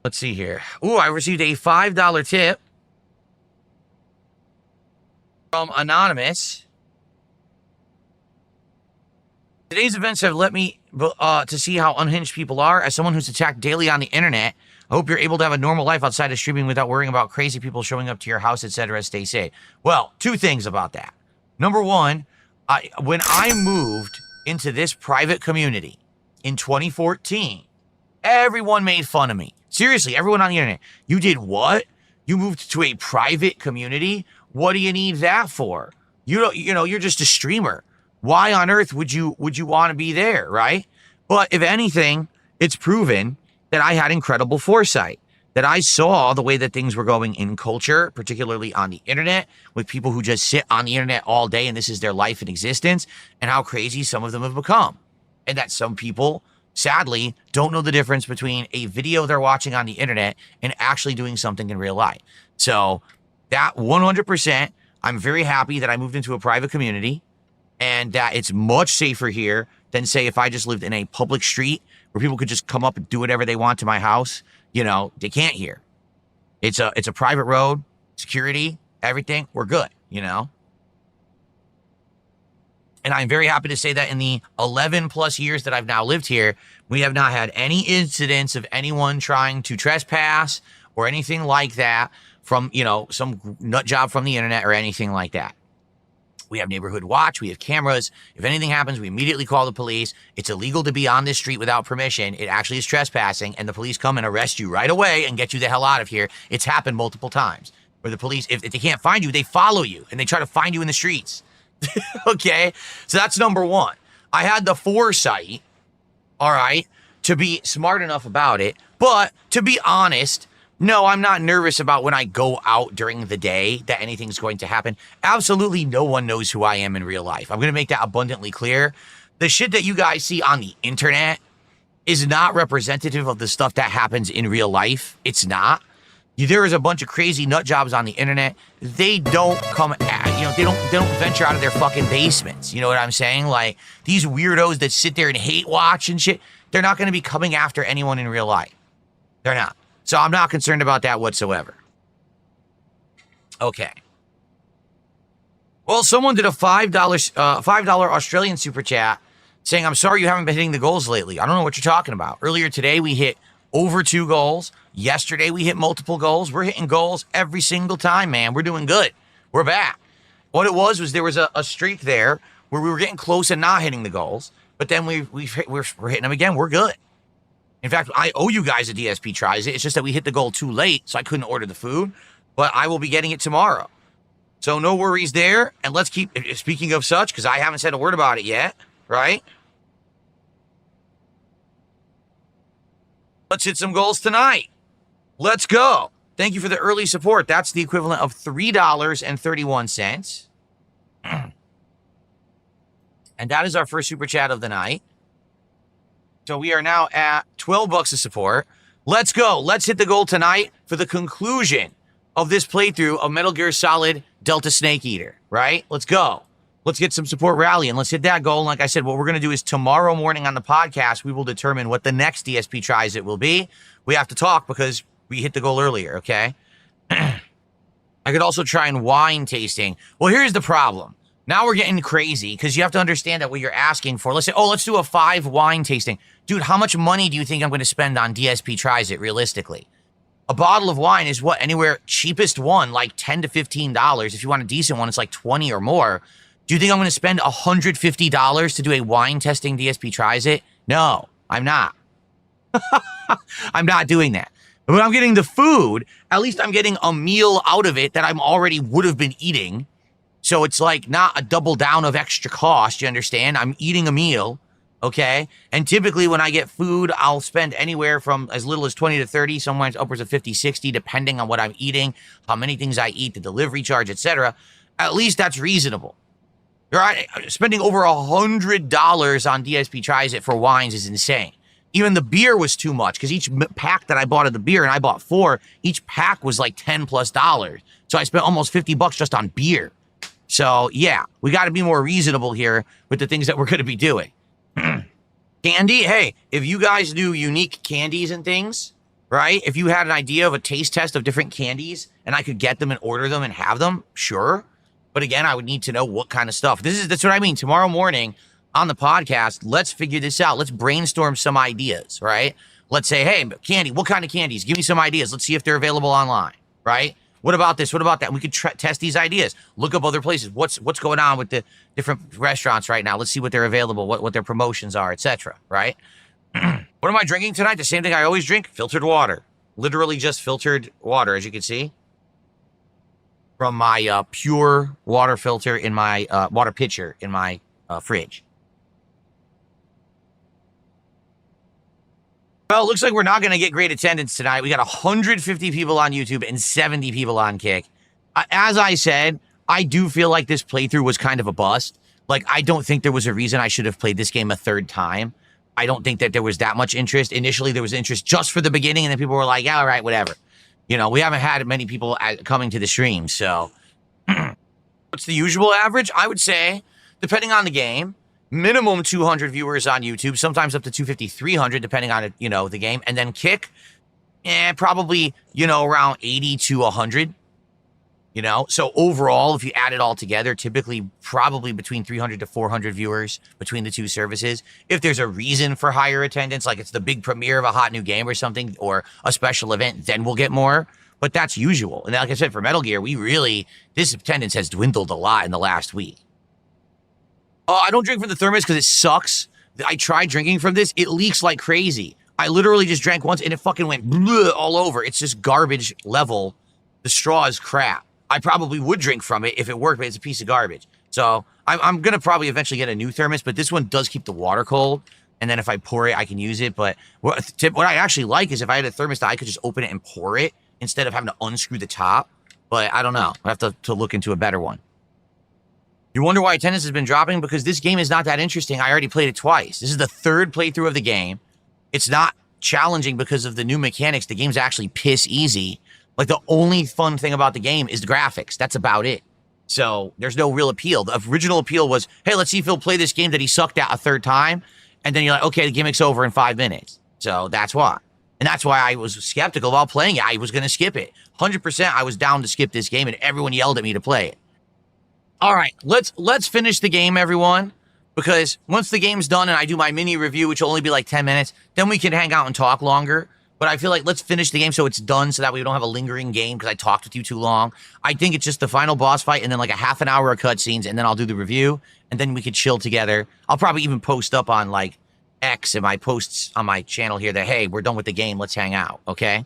Let's see here. Ooh, I received a $5 tip from Anonymous. Today's events have let me to see how unhinged people are. As someone who's attacked daily on the internet, I hope you're able to have a normal life outside of streaming without worrying about crazy people showing up to your house, etc. Stay safe. Well, two things about that. Number one, when I moved into this private community in 2014, everyone made fun of me. Seriously, everyone on the internet. You did what? You moved to a private community? What do you need that for? You're just a streamer. Why on earth would you want to be there, right? But if anything, it's proven that I had incredible foresight, that I saw the way that things were going in culture, particularly on the internet, with people who just sit on the internet all day and this is their life and existence, and how crazy some of them have become. And that some people, sadly, don't know the difference between a video they're watching on the internet and actually doing something in real life. So that 100%, I'm very happy that I moved into a private community and that it's much safer here than, say, if I just lived in a public street where people could just come up and do whatever they want to my house. You know, they can't here. It's a private road, security, everything. We're good, you know? And I'm very happy to say that in the 11 plus years that I've now lived here, we have not had any incidents of anyone trying to trespass or anything like that from, some nut job from the internet or anything like that. We have neighborhood watch. We have cameras. If anything happens, we immediately call the police. It's illegal to be on this street without permission. It actually is trespassing, and the police come and arrest you right away and get you the hell out of here. It's happened multiple times where the police, if they can't find you, they follow you and they try to find you in the streets. Okay? So that's number one. I had the foresight, all right, to be smart enough about it. But to be honest, no, I'm not nervous about when I go out during the day that anything's going to happen. Absolutely no one knows who I am in real life. I'm going to make that abundantly clear. The shit that you guys see on the internet is not representative of the stuff that happens in real life. It's not. There is a bunch of crazy nut jobs on the internet. They don't come at, they don't venture out of their fucking basements. You know what I'm saying? Like, these weirdos that sit there and hate watch and shit, they're not going to be coming after anyone in real life. They're not. So I'm not concerned about that whatsoever. Okay. Well, someone did a $5 Australian super chat saying, I'm sorry you haven't been hitting the goals lately. I don't know what you're talking about. Earlier today, we hit over 2 goals. Yesterday, we hit multiple goals. We're hitting goals every single time, man. We're doing good. We're back. What it was there was a streak there where we were getting close and not hitting the goals. But then we're hitting them again. We're good. In fact, I owe you guys a DSP tries it. It's just that we hit the goal too late, so I couldn't order the food. But I will be getting it tomorrow. So no worries there. And let's keep, speaking of such, because I haven't said a word about it yet, right? Let's hit some goals tonight. Let's go. Thank you for the early support. That's the equivalent of $3.31. And that is our first super chat of the night. So we are now at $12 of support. Let's go. Let's hit the goal tonight for the conclusion of this playthrough of Metal Gear Solid Delta Snake Eater, right? Let's go. Let's get some support rally and let's hit that goal. And like I said, what we're going to do is tomorrow morning on the podcast, we will determine what the next DSP tries it will be. We have to talk because we hit the goal earlier, okay? I could also try and wine tasting. Well, here's the problem. Now we're getting crazy because you have to understand that what you're asking for. Let's say, let's do a 5 wine tasting. Dude, how much money do you think I'm going to spend on DSP tries it realistically? A bottle of wine is what? Anywhere cheapest one, like $10 to $15. If you want a decent one, it's like 20 or more. Do you think I'm going to spend $150 to do a wine testing DSP tries it? No, I'm not. I'm not doing that. But when I'm getting the food, at least I'm getting a meal out of it that I'm already would have been eating. So it's like not a double down of extra cost, you understand? I'm eating a meal, okay? And typically when I get food, I'll spend anywhere from as little as 20 to 30, sometimes upwards of 50, 60, depending on what I'm eating, how many things I eat, the delivery charge, etc. At least that's reasonable. Right? Spending over $100 on DSP tries it for wines is insane. Even the beer was too much because each pack that I bought of the beer, and I bought 4, each pack was like $10+. So I spent almost $50 just on beer. So yeah, we got to be more reasonable here with the things that we're going to be doing. Candy, hey, if you guys knew unique candies and things, right? If you had an idea of a taste test of different candies and I could get them and order them and have them, sure. But again, I would need to know what kind of stuff. That's what I mean. Tomorrow morning on the podcast, let's figure this out. Let's brainstorm some ideas, right? Let's say, hey, candy, what kind of candies? Give me some ideas. Let's see if they're available online, right? What about this? What about that? We could test these ideas. Look up other places. What's going on with the different restaurants right now? Let's see what they're available, what their promotions are, etc. Right? What am I drinking tonight? The same thing I always drink: filtered water. Literally just filtered water, as you can see, from my pure water filter in my water pitcher in my fridge. Well, it looks like we're not going to get great attendance tonight. We got 150 people on YouTube and 70 people on Kick. As I said, I do feel like this playthrough was kind of a bust. Like, I don't think there was a reason I should have played this game a third time. I don't think that there was that much interest. Initially, there was interest just for the beginning, and then people were like, yeah, all right, whatever. You know, we haven't had many people coming to the stream, so. What's the usual average? I would say, depending on the game, minimum 200 viewers on YouTube, sometimes up to 250, 300, depending on, you know, the game. And then Kick, probably, you know, around 80 to 100, you know. So overall, if you add it all together, typically probably between 300 to 400 viewers between the two services. If there's a reason for higher attendance, like it's the big premiere of a hot new game or something, or a special event, then we'll get more. But that's usual. And like I said, for Metal Gear, this attendance has dwindled a lot in the last week. I don't drink from the thermos because it sucks. I tried drinking from this. It leaks like crazy. I literally just drank once and it fucking went all over. It's just garbage level. The straw is crap. I probably would drink from it if it worked, but it's a piece of garbage. So I'm going to probably eventually get a new thermos, but this one does keep the water cold. And then if I pour it, I can use it. But what I actually like is if I had a thermos that I could just open it and pour it instead of having to unscrew the top. But I don't know. I have to look into a better one. You wonder why attendance has been dropping? Because this game is not that interesting. I already played it twice. This is the third playthrough of the game. It's not challenging because of the new mechanics. The game's actually piss easy. Like, the only fun thing about the game is the graphics. That's about it. So there's no real appeal. The original appeal was, hey, let's see if he'll play this game that he sucked at a third time. And then you're like, okay, the gimmick's over in 5 minutes. So that's why. And that's why I was skeptical about playing it. I was going to skip it. 100% I was down to skip this game, and everyone yelled at me to play it. All right, let's finish the game, everyone, because once the game's done and I do my mini review, which will only be like 10 minutes, then we can hang out and talk longer. But I feel like let's finish the game so it's done so that we don't have a lingering game because I talked with you too long. I think it's just the final boss fight and then like a half an hour of cutscenes, and then I'll do the review, and then we could chill together. I'll probably even post up on like X and my posts on my channel here that, hey, we're done with the game, let's hang out, okay?